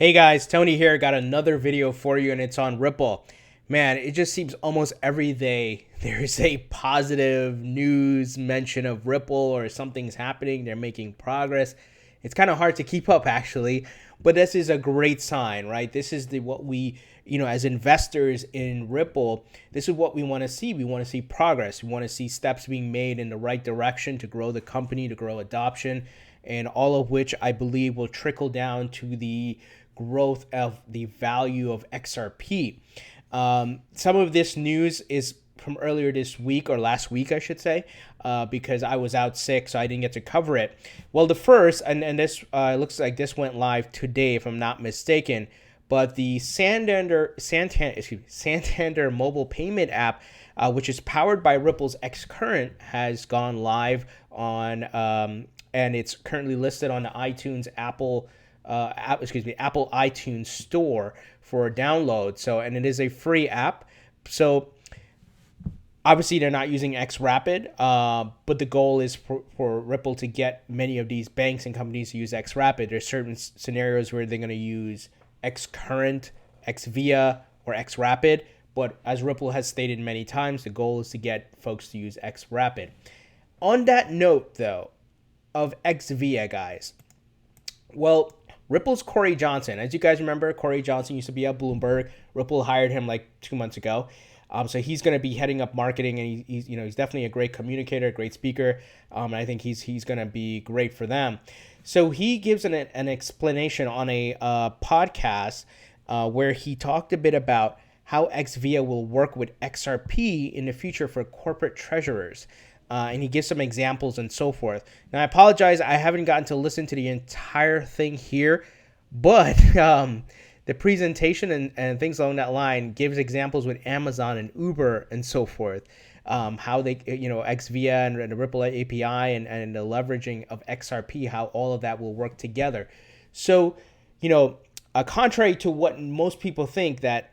Hey guys, Tony here. Got another video for you, and it's on Ripple. Man, it just seems almost every day there's a positive news mention of Ripple or something's happening. They're making progress. It's kind of hard to keep up actually, but this is a great sign, right? This is what we, as investors in Ripple, this is what we want to see. We want to see progress. We want to see steps being made in the right direction to grow the company, to grow adoption, and all of which I believe will trickle down to the growth of the value of XRP. Some of this news is from earlier this week, or last week, I should say, because I was out sick, so I didn't get to cover it. Well, the first, and this looks like this went live today, if I'm not mistaken, but the Santander mobile payment app, which is powered by Ripple's xCurrent, has gone live on, and it's currently listed on the Apple iTunes store for download. So, and it is a free app. So obviously they're not using XRapid, but the goal is for Ripple to get many of these banks and companies to use XRapid. There's certain scenarios where they're going to use xCurrent, xVia, or XRapid. But as Ripple has stated many times, the goal is to get folks to use XRapid. On that note, though, of xVia, guys, well, Ripple's Cory Johnson, as you guys remember, Cory Johnson used to be at Bloomberg. Ripple hired him like 2 months ago. So he's going to be heading up marketing, and he's definitely a great communicator, great speaker. And I think he's going to be great for them. So he gives an explanation on a podcast where he talked a bit about how xVia will work with XRP in the future for corporate treasurers. And he gives some examples and so forth. Now, I apologize, I haven't gotten to listen to the entire thing here, but the presentation and things along that line gives examples with Amazon and Uber and so forth, how they, xVia and the Ripple API and the leveraging of XRP, how all of that will work together. So, contrary to what most people think, that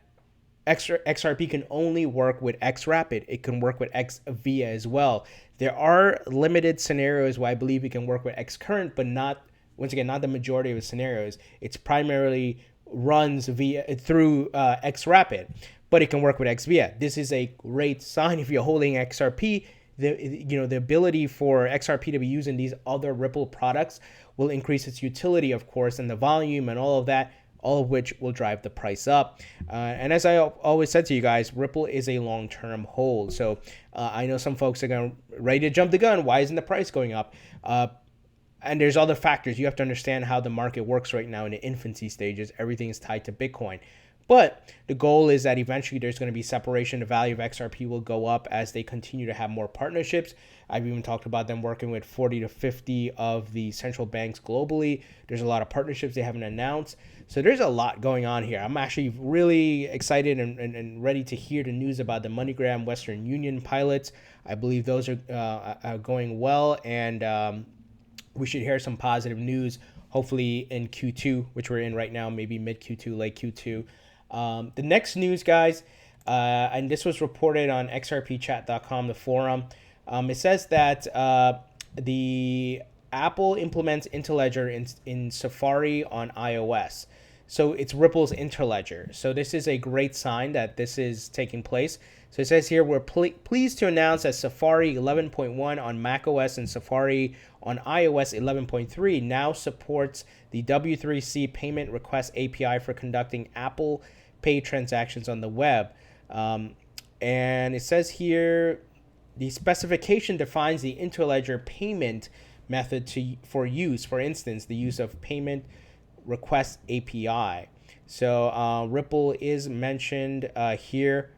XRP can only work with XRapid, it can work with xVia as well. There are limited scenarios where I believe it can work with xCurrent, but not the majority of the scenarios. It's primarily runs through XRapid, but it can work with xVia. This is a great sign if you're holding XRP. The ability for XRP to be used in these other Ripple products will increase its utility, of course, and the volume and all of that, all of which will drive the price up. And as I always said to you guys, Ripple is a long-term hold. So I know some folks are ready to jump the gun. Why isn't the price going up? And there's other factors. You have to understand how the market works right now in the infancy stages. Everything is tied to Bitcoin. But the goal is that eventually there's going to be separation. The value of XRP will go up as they continue to have more partnerships. I've even talked about them working with 40 to 50 of the central banks globally. There's a lot of partnerships they haven't announced. So there's a lot going on here. I'm actually really excited and ready to hear the news about the MoneyGram Western Union pilots. I believe those are going well, and we should hear some positive news, hopefully in Q2, which we're in right now, maybe mid Q2, late Q2. The next news, guys, and this was reported on xrpchat.com, the forum. It says that the Apple implements Interledger in Safari on iOS. So it's Ripple's Interledger. So this is a great sign that this is taking place. So it says here, we're pleased to announce that Safari 11.1 on macOS and Safari on iOS 11.3 now supports the W3C payment request API for conducting Apple Pay transactions on the web. And it says here, the specification defines the Interledger payment method for use. For instance, the use of payment request API. So Ripple is mentioned here,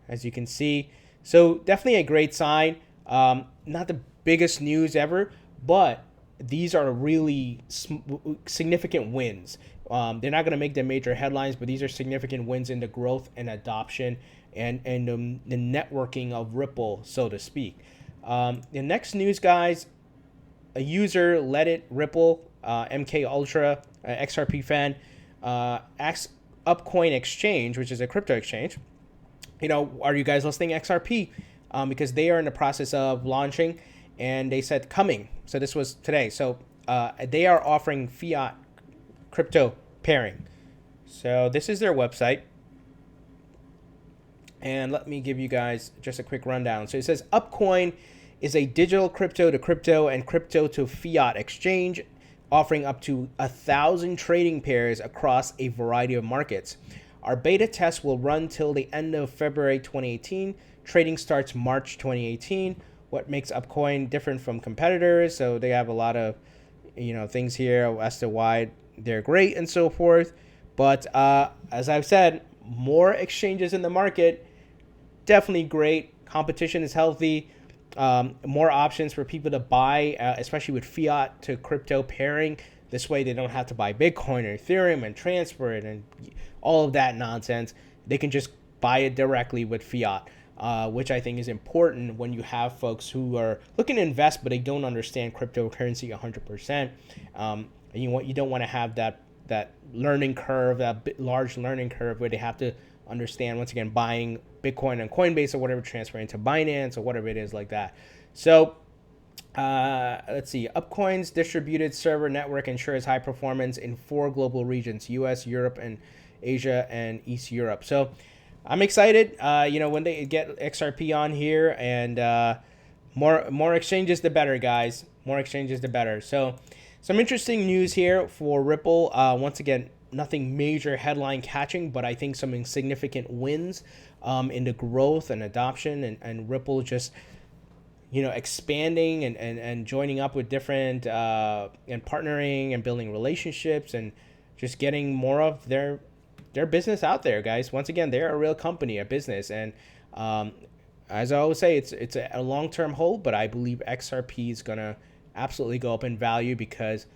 as you can see. So definitely a great sign. Not the biggest news ever, but these are really significant wins. They're not going to make the major headlines, but these are significant wins in the growth and adoption and the networking of Ripple, so to speak. The next news, guys, a user, Let It Ripple, MK Ultra, XRP fan, asks UpCoin Exchange, which is a crypto exchange, are you guys listing XRP? Because they are in the process of launching, and they said coming. So this was today. So they are offering fiat crypto pairing. So this is their website. And let me give you guys just a quick rundown. So it says UpCoin is a digital crypto to crypto and crypto to fiat exchange, offering up to 1,000 trading pairs across a variety of markets. Our beta test will run till the end of February 2018. Trading starts March 2018. What makes UpCoin different from competitors? So they have a lot of, things here as to why they're great and so forth. But as I've said, more exchanges in the market, definitely great. Competition is healthy. More options for people to buy, especially with fiat to crypto pairing. This way they don't have to buy Bitcoin or Ethereum and transfer it and all of that nonsense. They can just buy it directly with fiat, which I think is important when you have folks who are looking to invest, but they don't understand cryptocurrency 100%. And you don't want to have that learning curve, that large learning curve where they have to understand, once again, buying Bitcoin on Coinbase or whatever, transferring to Binance or whatever it is like that. So let's see. UpCoin's distributed server network ensures high performance in 4 global regions: US, Europe, and Asia, and East Europe. So I'm excited, when they get XRP on here, and more exchanges, the better, guys. More exchanges, the better. So some interesting news here for Ripple. Once again, nothing major headline catching, but I think some significant wins in the growth and adoption, and Ripple just expanding and joining up with different and partnering and building relationships and just getting more of their business out there, guys. Once again, they're a real company, a business, and as I always say, it's a long-term hold, but I believe XRP is gonna absolutely go up in value because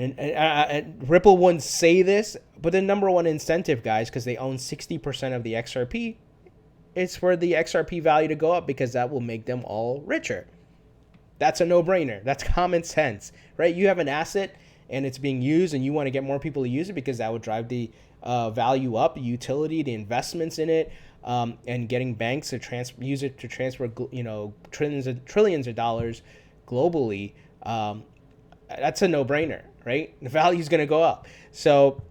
and Ripple wouldn't say this, but the number one incentive, guys, because they own 60% of the XRP, it's for the XRP value to go up because that will make them all richer. That's a no-brainer. That's common sense, right? You have an asset and it's being used and you want to get more people to use it because that would drive the value up, the utility, the investments in it, and getting banks to use it to transfer, trillions of dollars globally. That's a no-brainer, right? The value is going to go up. So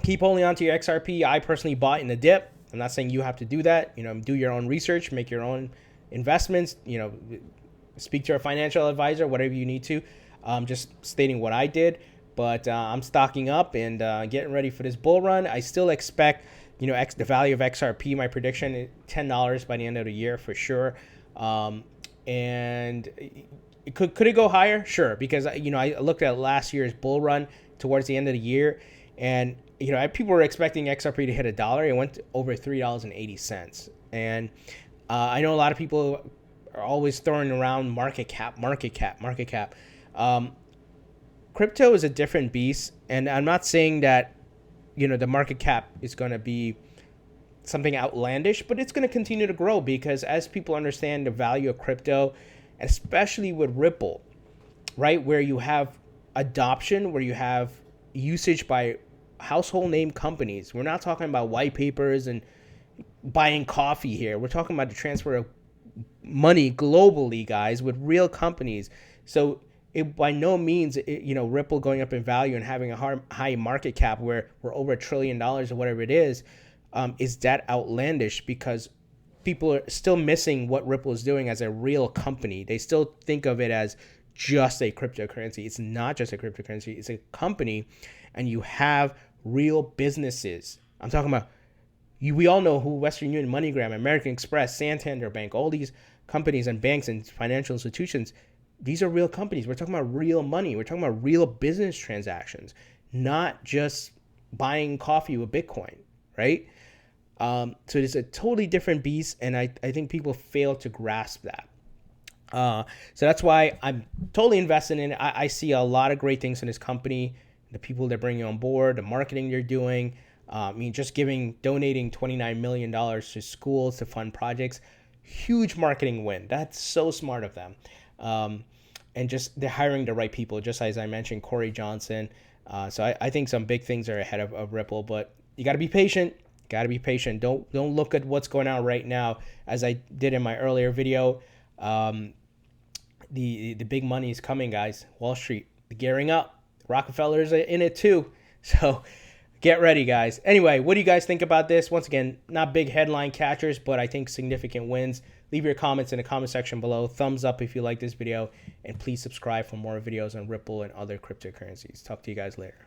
keep holding on to your XRP. I personally bought in a dip. I'm not saying you have to do that. Do your own research, make your own investments, speak to your financial advisor, whatever you need to. Just stating what I did. But I'm stocking up and getting ready for this bull run. I still expect, the value of XRP, my prediction is $10 by the end of the year for sure. And could it go higher? Sure, because I looked at last year's bull run towards the end of the year, and people were expecting XRP to hit $1. It went to over $3.80, and I know a lot of people are always throwing around market cap. Crypto is a different beast, and I'm not saying that the market cap is going to be something outlandish, but it's going to continue to grow because as people understand the value of crypto, especially with Ripple, right, where you have adoption, where you have usage by household name companies. We're not talking about white papers and buying coffee here. We're talking about the transfer of money globally, guys, with real companies. So it by no means, Ripple going up in value and having a high market cap where we're over $1 trillion or whatever it is that outlandish because people are still missing what Ripple is doing as a real company. They still think of it as just a cryptocurrency. It's not just a cryptocurrency. It's a company, and you have real businesses. I'm talking about we all know who Western Union, MoneyGram, American Express, Santander Bank, all these companies and banks and financial institutions. These are real companies. We're talking about real money. We're talking about real business transactions, not just buying coffee with Bitcoin, right? So it's a totally different beast, and I think people fail to grasp that. So that's why I'm totally invested in it. I see a lot of great things in this company, the people they're bringing on board, the marketing they're doing. Just donating $29 million to schools to fund projects, huge marketing win. That's so smart of them. And just they're hiring the right people, just as I mentioned, Cory Johnson. So I think some big things are ahead of Ripple, but you got to be patient. Don't look at what's going on right now. As I did in my earlier video, the big money is coming, guys. Wall Street gearing up. Rockefellers are in it too. So Get ready, guys. Anyway, what do you guys think about this? Once again, not big headline catchers, but I think significant wins. Leave your comments in the comment section below. Thumbs up if you like this video, and please subscribe for more videos on Ripple and other cryptocurrencies. Talk to you guys later.